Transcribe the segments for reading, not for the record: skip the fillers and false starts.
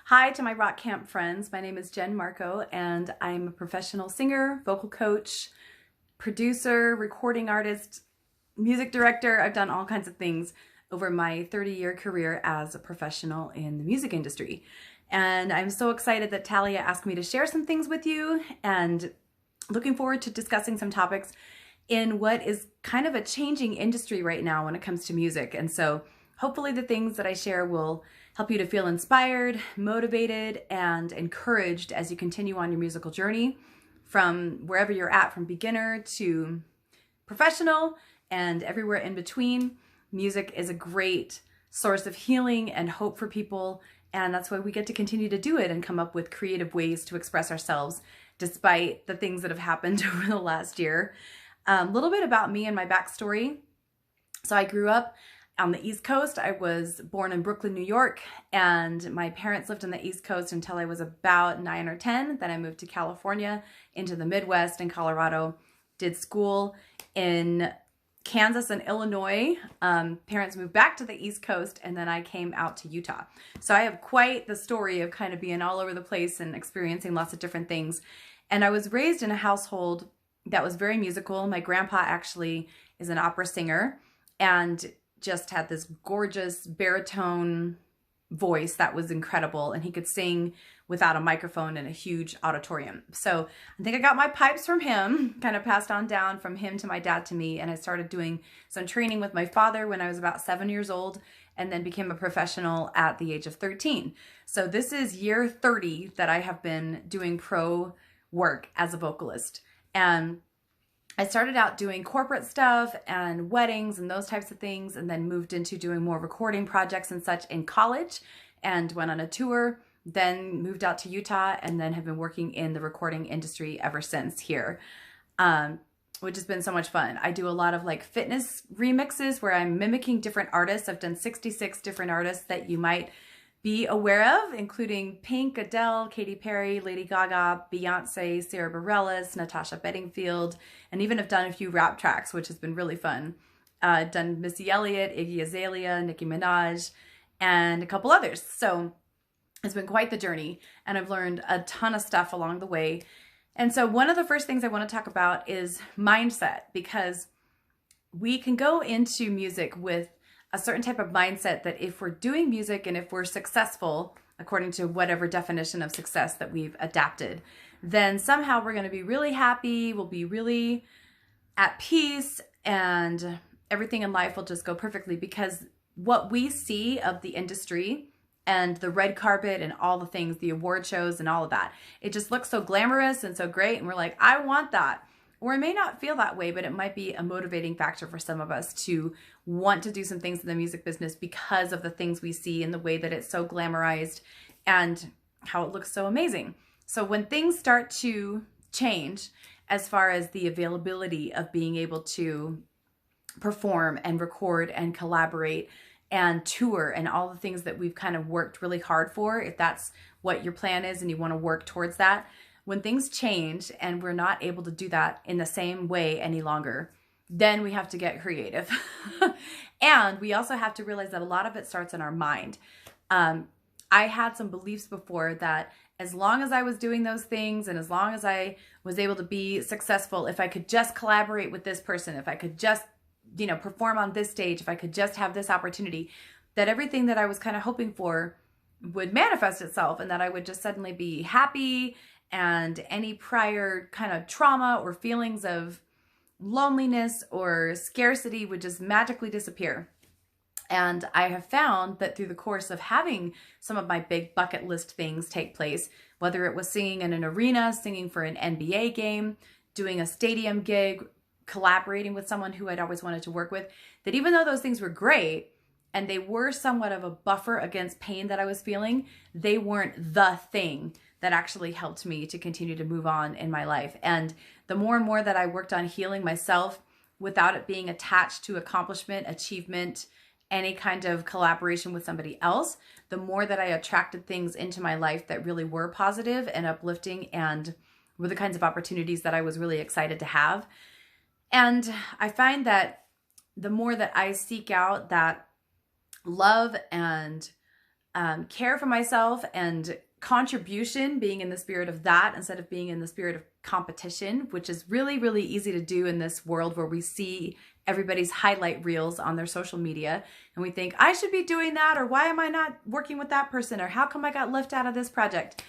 Hi to my rock camp friends. My name is Jen Marco and I'm a professional singer, vocal coach, producer, recording artist, music director. I've done all kinds of things over my 30-year career as a professional in the music industry. And I'm so excited that Talia asked me to share some things with you and looking forward to discussing some topics in what is kind of a changing industry right now when it comes to music. And so hopefully the things that I share will help you to feel inspired, motivated, and encouraged as you continue on your musical journey from wherever you're at, from beginner to professional and everywhere in between. Music is a great source of healing and hope for people, and that's why we get to continue to do it and come up with creative ways to express ourselves despite the things that have happened over the last year. A little bit about me and my backstory. So I grew up on the East Coast. I was born in Brooklyn, New York, and my parents lived on the East Coast until I was about 9 or 10. Then I moved to California, into the Midwest in Colorado, did school in Kansas and Illinois. Parents moved back to the East Coast, and then I came out to Utah. So I have quite the story of kind of being all over the place and experiencing lots of different things. And I was raised in a household that was very musical. My grandpa actually is an opera singer and just had this gorgeous baritone voice that was incredible, and he could sing without a microphone in a huge auditorium. So I think I got my pipes from him, kind of passed on down from him to my dad to me, and I started doing some training with my father when I was about 7 years old, and then became a professional at the age of 13. So this is year 30 that I have been doing pro work as a vocalist. And I started out doing corporate stuff and weddings and those types of things, and then moved into doing more recording projects and such in college and went on a tour, then moved out to Utah, and then have been working in the recording industry ever since here, which has been so much fun. I do a lot of like fitness remixes where I'm mimicking different artists. I've done 66 different artists that you might be aware of, including Pink, Adele, Katy Perry, Lady Gaga, Beyonce, Sarah Bareilles, Natasha Bedingfield, and even have done a few rap tracks, which has been really fun. Done Missy Elliott, Iggy Azalea, Nicki Minaj, and a couple others. So it's been quite the journey, and I've learned a ton of stuff along the way. And so one of the first things I want to talk about is mindset, because we can go into music with a certain type of mindset that if we're doing music and if we're successful, according to whatever definition of success that we've adapted, then somehow we're going to be really happy, we'll be really at peace, and everything in life will just go perfectly, because what we see of the industry and the red carpet and all the things, the award shows and all of that, it just looks so glamorous and so great, and we're like, I want that. Or it may not feel that way, but it might be a motivating factor for some of us to want to do some things in the music business because of the things we see and the way that it's so glamorized and how it looks so amazing. So when things start to change as far as the availability of being able to perform and record and collaborate and tour and all the things that we've kind of worked really hard for, if that's what your plan is and you want to work towards that, when things change and we're not able to do that in the same way any longer, then we have to get creative. And we also have to realize that a lot of it starts in our mind. I had some beliefs before that as long as I was doing those things and as long as I was able to be successful, if I could just collaborate with this person, if I could just, perform on this stage, if I could just have this opportunity, that everything that I was kind of hoping for would manifest itself, and that I would just suddenly be happy, and any prior kind of trauma or feelings of loneliness or scarcity would just magically disappear. And I have found that through the course of having some of my big bucket list things take place, whether it was singing in an arena, singing for an NBA game, doing a stadium gig, collaborating with someone who I'd always wanted to work with, that even though those things were great and they were somewhat of a buffer against pain that I was feeling, they weren't the thing that actually helped me to continue to move on in my life. And the more and more that I worked on healing myself without it being attached to accomplishment, achievement, any kind of collaboration with somebody else, the more that I attracted things into my life that really were positive and uplifting and were the kinds of opportunities that I was really excited to have. And I find that the more that I seek out that love and care for myself and contribution, being in the spirit of that instead of being in the spirit of competition, which is really, really easy to do in this world where we see everybody's highlight reels on their social media and we think, I should be doing that, or why am I not working with that person, or how come I got left out of this project?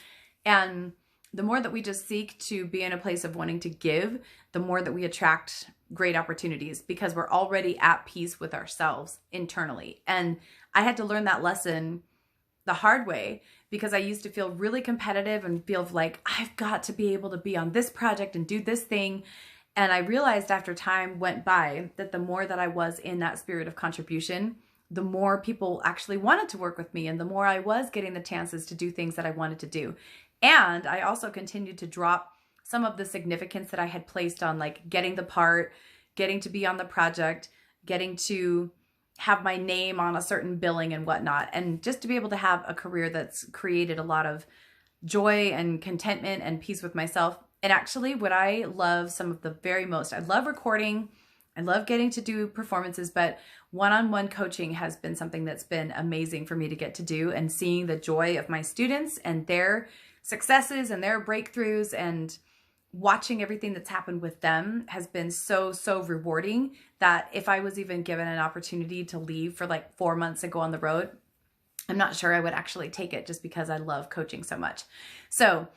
And the more that we just seek to be in a place of wanting to give, the more that we attract great opportunities, because we're already at peace with ourselves internally. And I had to learn that lesson the hard way, because I used to feel really competitive and feel like I've got to be able to be on this project and do this thing. And I realized after time went by that the more that I was in that spirit of contribution, the more people actually wanted to work with me, and the more I was getting the chances to do things that I wanted to do. And I also continued to drop some of the significance that I had placed on, like getting the part, getting to be on the project, getting to have my name on a certain billing and whatnot. And just to be able to have a career that's created a lot of joy and contentment and peace with myself. And actually what I love some of the very most, I love recording, I love getting to do performances, but one-on-one coaching has been something that's been amazing for me to get to do, and seeing the joy of my students and their successes and their breakthroughs and watching everything that's happened with them has been so, so rewarding, that if I was even given an opportunity to leave for like 4 months and go on the road, I'm not sure I would actually take it, just because I love coaching so much. So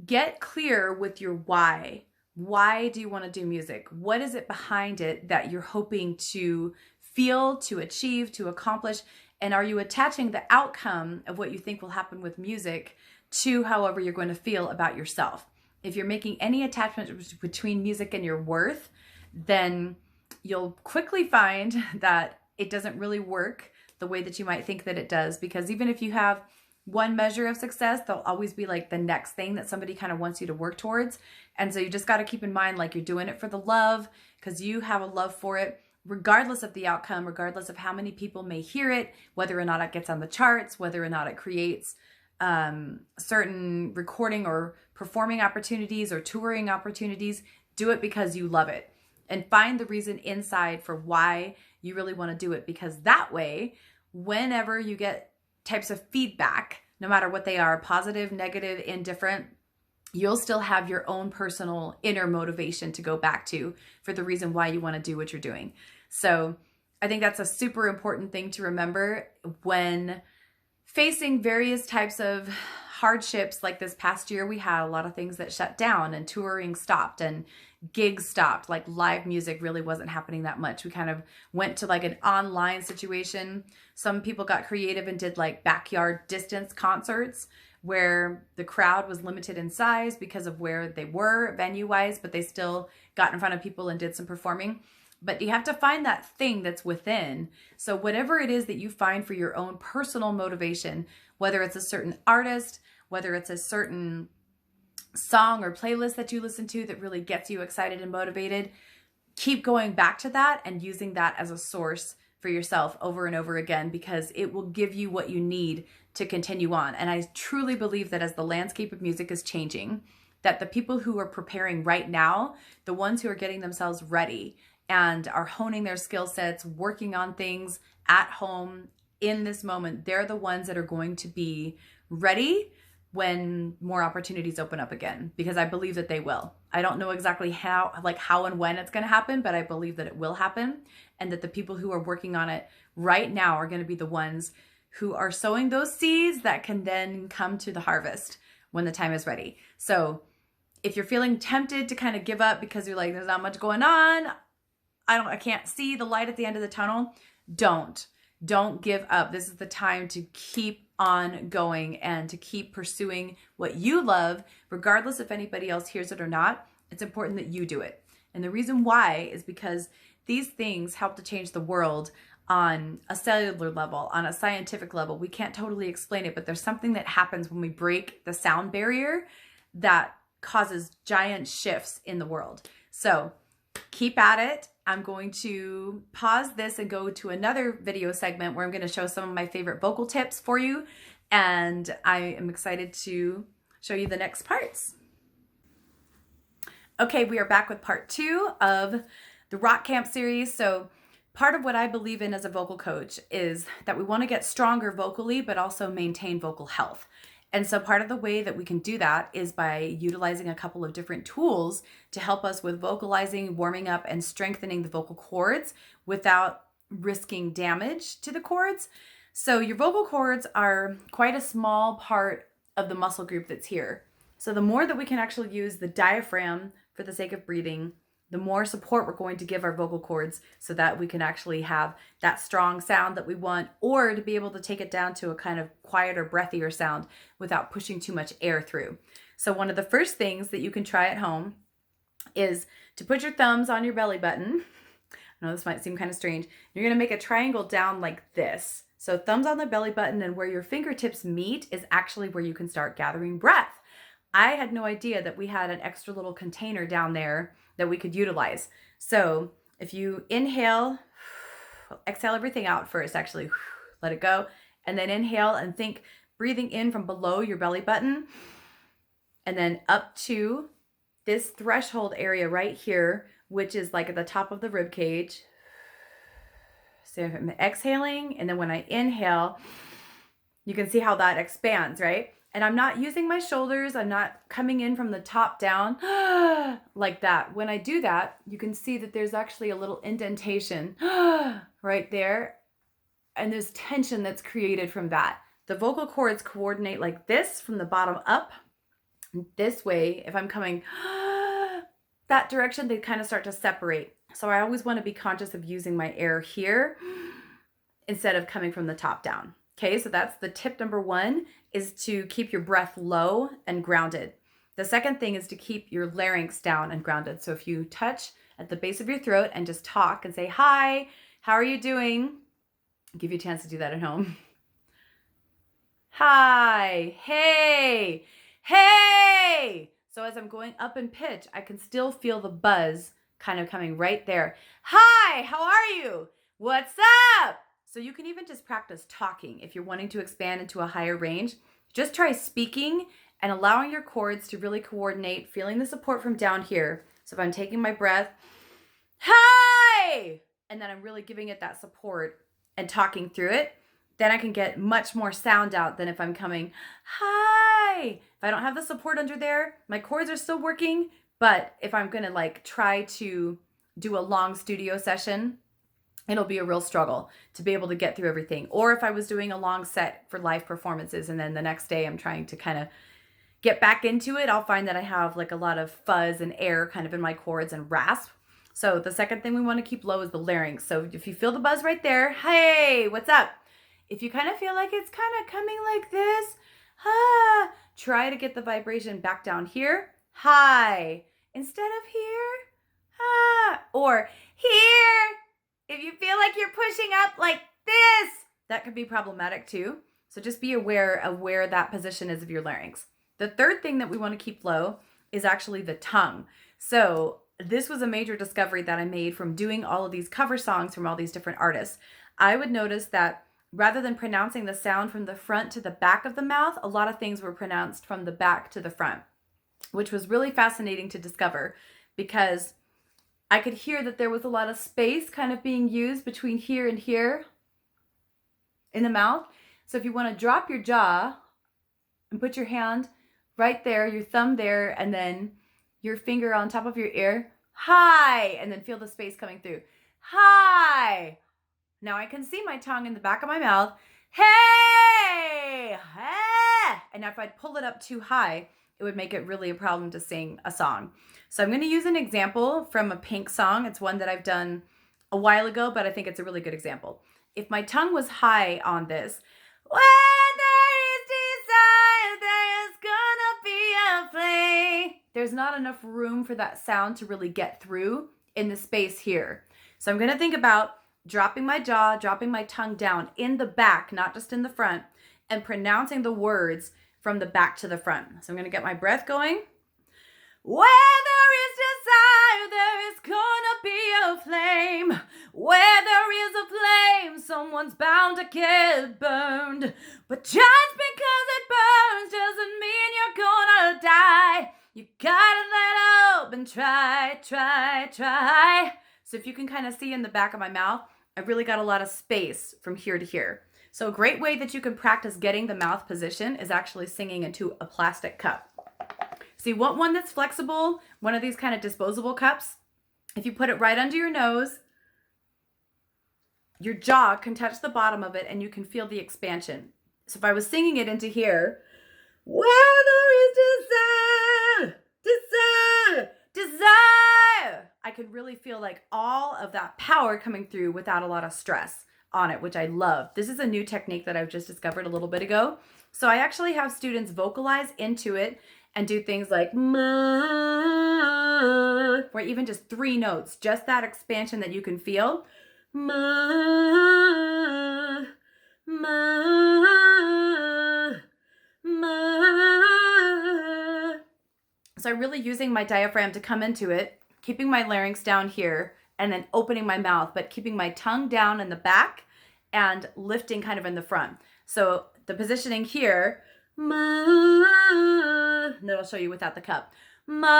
get clear with your why. Why do you want to do music? What is it behind it that you're hoping to feel, to achieve, to accomplish? And are you attaching the outcome of what you think will happen with music to however you're going to feel about yourself? If you're making any attachment between music and your worth, then you'll quickly find that it doesn't really work the way that you might think that it does. Because even if you have one measure of success, there'll always be like the next thing that somebody kind of wants you to work towards. And so you just got to keep in mind, like, you're doing it for the love, because you have a love for it, regardless of the outcome, regardless of how many people may hear it, whether or not it gets on the charts, whether or not it creates certain recording or performing opportunities or touring opportunities. Do it because you love it, and find the reason inside for why you really want to do it. Because that way, whenever you get types of feedback, no matter what they are, positive, negative, indifferent, you'll still have your own personal inner motivation to go back to for the reason why you want to do what you're doing. So I think that's a super important thing to remember when facing various types of hardships. Like this past year, we had a lot of things that shut down, and touring stopped and gigs stopped. Like live music really wasn't happening that much. We kind of went to like an online situation. Some people got creative and did like backyard distance concerts where the crowd was limited in size because of where they were venue-wise, but they still got in front of people and did some performing. But you have to find that thing that's within. So whatever it is that you find for your own personal motivation, whether it's a certain artist, whether it's a certain song or playlist that you listen to that really gets you excited and motivated, keep going back to that and using that as a source for yourself over and over again, because it will give you what you need to continue on. And I truly believe that as the landscape of music is changing, that the people who are preparing right now, the ones who are getting themselves ready and are honing their skill sets, working on things at home in this moment, they're the ones that are going to be ready when more opportunities open up again, because I believe that they will. I don't know exactly how and when it's going to happen, but I believe that it will happen, and that the people who are working on it right now are going to be the ones who are sowing those seeds that can then come to the harvest when the time is ready. So if you're feeling tempted to kind of give up because you're like, there's not much going on, I can't see the light at the end of the tunnel, don't give up. This is the time to keep on going and to keep pursuing what you love, regardless if anybody else hears it or not. It's important that you do it. And the reason why is because these things help to change the world on a cellular level, on a scientific level. We can't totally explain it, but there's something that happens when we break the sound barrier that causes giant shifts in the world. So keep at it. I'm going to pause this and go to another video segment where I'm going to show some of my favorite vocal tips for you. And I am excited to show you the next parts. Okay, we are back with part 2 of the Rock Camp series. So part of what I believe in as a vocal coach is that we want to get stronger vocally, but also maintain vocal health. And so part of the way that we can do that is by utilizing a couple of different tools to help us with vocalizing, warming up, and strengthening the vocal cords without risking damage to the cords. So your vocal cords are quite a small part of the muscle group that's here. So the more that we can actually use the diaphragm for the sake of breathing, the more support we're going to give our vocal cords so that we can actually have that strong sound that we want, or to be able to take it down to a kind of quieter, breathier sound without pushing too much air through. So one of the first things that you can try at home is to put your thumbs on your belly button. I know this might seem kind of strange. You're going to make a triangle down like this. So thumbs on the belly button, and where your fingertips meet is actually where you can start gathering breath. I had no idea that we had an extra little container down there that we could utilize. So if you inhale, exhale everything out first, actually, let it go. And then inhale and think breathing in from below your belly button and then up to this threshold area right here, which is like at the top of the rib cage. So I'm exhaling, and then when I inhale, you can see how that expands, right? And I'm not using my shoulders. I'm not coming in from the top down like that. When I do that, you can see that there's actually a little indentation right there. And there's tension that's created from that. The vocal cords coordinate like this from the bottom up. This way, if I'm coming that direction, they kind of start to separate. So I always want to be conscious of using my air here instead of coming from the top down. Okay, so that's the tip number one, is to keep your breath low and grounded. The second thing is to keep your larynx down and grounded. So if you touch at the base of your throat and just talk and say, hi, how are you doing? I'll give you a chance to do that at home. Hi, hey, hey. So as I'm going up in pitch, I can still feel the buzz kind of coming right there. Hi, how are you? What's up? So you can even just practice talking if you're wanting to expand into a higher range. Just try speaking and allowing your cords to really coordinate, feeling the support from down here. So if I'm taking my breath, hi, and then I'm really giving it that support and talking through it, then I can get much more sound out than if I'm coming, hi. If I don't have the support under there, my cords are still working, but if I'm gonna like try to do a long studio session, it'll be a real struggle to be able to get through everything. Or if I was doing a long set for live performances and then the next day I'm trying to kind of get back into it, I'll find that I have like a lot of fuzz and air kind of in my cords and rasp. So the second thing we want to keep low is the larynx. So if you feel the buzz right there, hey, what's up? If you kind of feel like it's kind of coming like this, try to get the vibration back down here, hi, instead of here, or here. If you feel like you're pushing up like this, that could be problematic too. So just be aware of where that position is of your larynx. The third thing that we want to keep low is actually the tongue. So this was a major discovery that I made from doing all of these cover songs from all these different artists. I would notice that rather than pronouncing the sound from the front to the back of the mouth, a lot of things were pronounced from the back to the front, which was really fascinating to discover because I could hear that there was a lot of space kind of being used between here and here in the mouth. So if you want to drop your jaw and put your hand right there, your thumb there, and then your finger on top of your ear, hi, and then feel the space coming through. Hi. Now I can see my tongue in the back of my mouth. Hey, hey. And if I'd pull it up too high, it would make it really a problem to sing a song. So I'm going to use an example from a Pink song. It's one that I've done a while ago, but I think it's a really good example. If my tongue was high on this, where there is desire, there is gonna be a flame. There's not enough room for that sound to really get through in the space here. So I'm going to think about dropping my jaw, dropping my tongue down in the back, not just in the front, and pronouncing the words from the back to the front. So I'm going to get my breath going. Where there is desire, there is gonna be a flame. Where there is a flame, someone's bound to get burned. But just because it burns doesn't mean you're gonna die. You gotta let out and try. So if you can kind of see in the back of my mouth, I've really got a lot of space from here to here. So a great way that you can practice getting the mouth position is actually singing into a plastic cup. So you want one that's flexible, one of these kind of disposable cups. If you put it right under your nose, your jaw can touch the bottom of it and you can feel the expansion. So if I was singing it into here, where there is desire, desire, I could really feel like all of that power coming through without a lot of stress on it, which I love. This is a new technique that I've just discovered a little bit ago. So I actually have students vocalize into it and do things like ma, where even just 3 notes, just that expansion that you can feel. Ma, ma, ma. So I'm really using my diaphragm to come into it, keeping my larynx down here, and then opening my mouth, but keeping my tongue down in the back and lifting kind of in the front. So the positioning here, ma, and then I'll show you without the cup. Ma,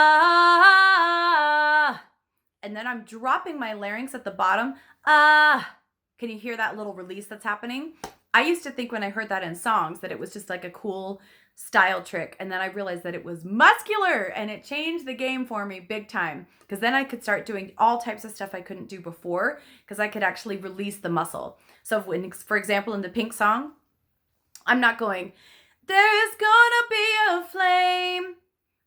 and then I'm dropping my larynx at the bottom. Ah, can you hear that little release that's happening? I used to think when I heard that in songs that it was just like a cool style trick. And then I realized that it was muscular and it changed the game for me big time. Because then I could start doing all types of stuff I couldn't do before because I could actually release the muscle. So when, for example, in the Pink song, I'm not going, there is gonna be a flame.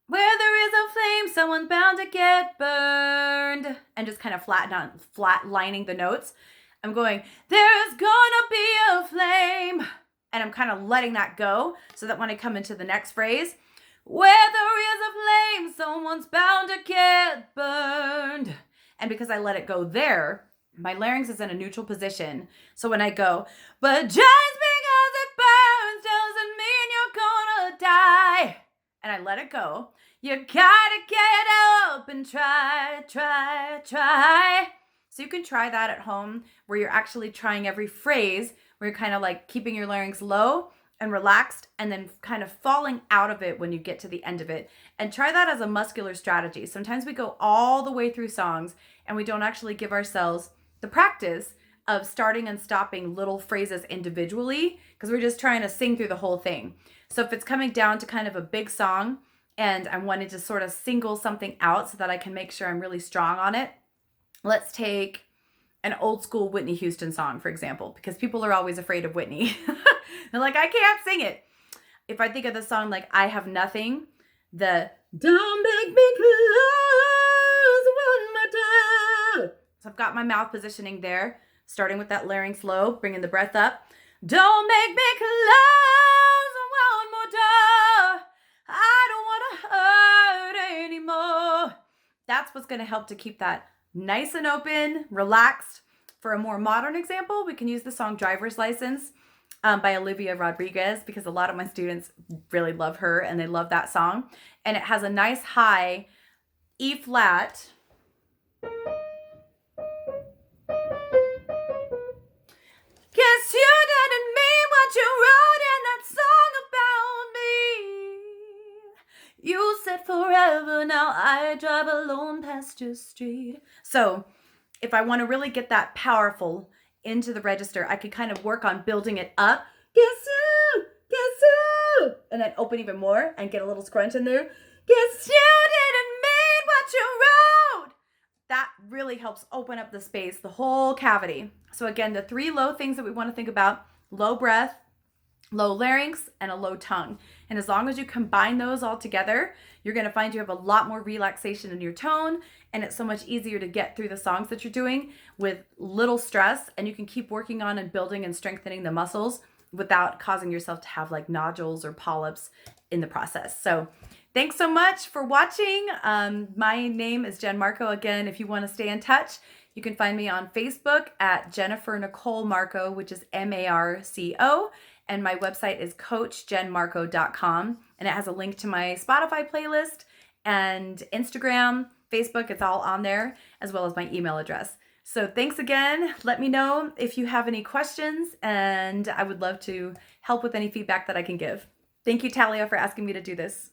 Where there is a flame, someone's bound to get burned. And just kind of flat lining the notes. I'm going, there's gonna be a flame. And I'm kind of letting that go so that when I come into the next phrase, where there is a flame, someone's bound to get burned. And because I let it go there, my larynx is in a neutral position. So when I go, but just because it burns doesn't mean you're gonna die. And I let it go. You gotta get up and try. So you can try that at home where you're actually trying every phrase, where you're kind of like keeping your larynx low and relaxed and then kind of falling out of it when you get to the end of it. And try that as a muscular strategy. Sometimes we go all the way through songs and we don't actually give ourselves the practice of starting and stopping little phrases individually because we're just trying to sing through the whole thing. So if it's coming down to kind of a big song and I wanted to sort of single something out so that I can make sure I'm really strong on it, let's take an old school Whitney Houston song, for example, because people are always afraid of Whitney. They're like, I can't sing it. If I think of the song like I Have Nothing, the don't make me close one more time. So I've got my mouth positioning there, starting with that larynx low, bringing the breath up. Don't make me close one more door. I don't want to hurt anymore. That's what's going to help to keep that nice and open, relaxed. For a more modern example, we can use the song Driver's License by Olivia Rodriguez because a lot of my students really love her and they love that song. And it has a nice high E flat. Guess you didn't mean what you wrote in that song about me. You said forever, now I drive alone past your street. So if I want to really get that powerful into the register, I could kind of work on building it up. Guess you, and then open even more and get a little scrunch in there. Guess you didn't mean what you wrote. That really helps open up the space, the whole cavity. So again, the 3 low things that we want to think about: low breath, low larynx, and a low tongue. And as long as you combine those all together, you're going to find you have a lot more relaxation in your tone, and it's so much easier to get through the songs that you're doing with little stress, and you can keep working on and building and strengthening the muscles without causing yourself to have like nodules or polyps in the process. So thanks so much for watching. My name is Jen Marco. Again, if you want to stay in touch, you can find me on Facebook at Jennifer Nicole Marco, which is Marco. And my website is coachjenmarco.com. And it has a link to my Spotify playlist and Instagram, Facebook. It's all on there, as well as my email address. So thanks again. Let me know if you have any questions, and I would love to help with any feedback that I can give. Thank you, Talia, for asking me to do this.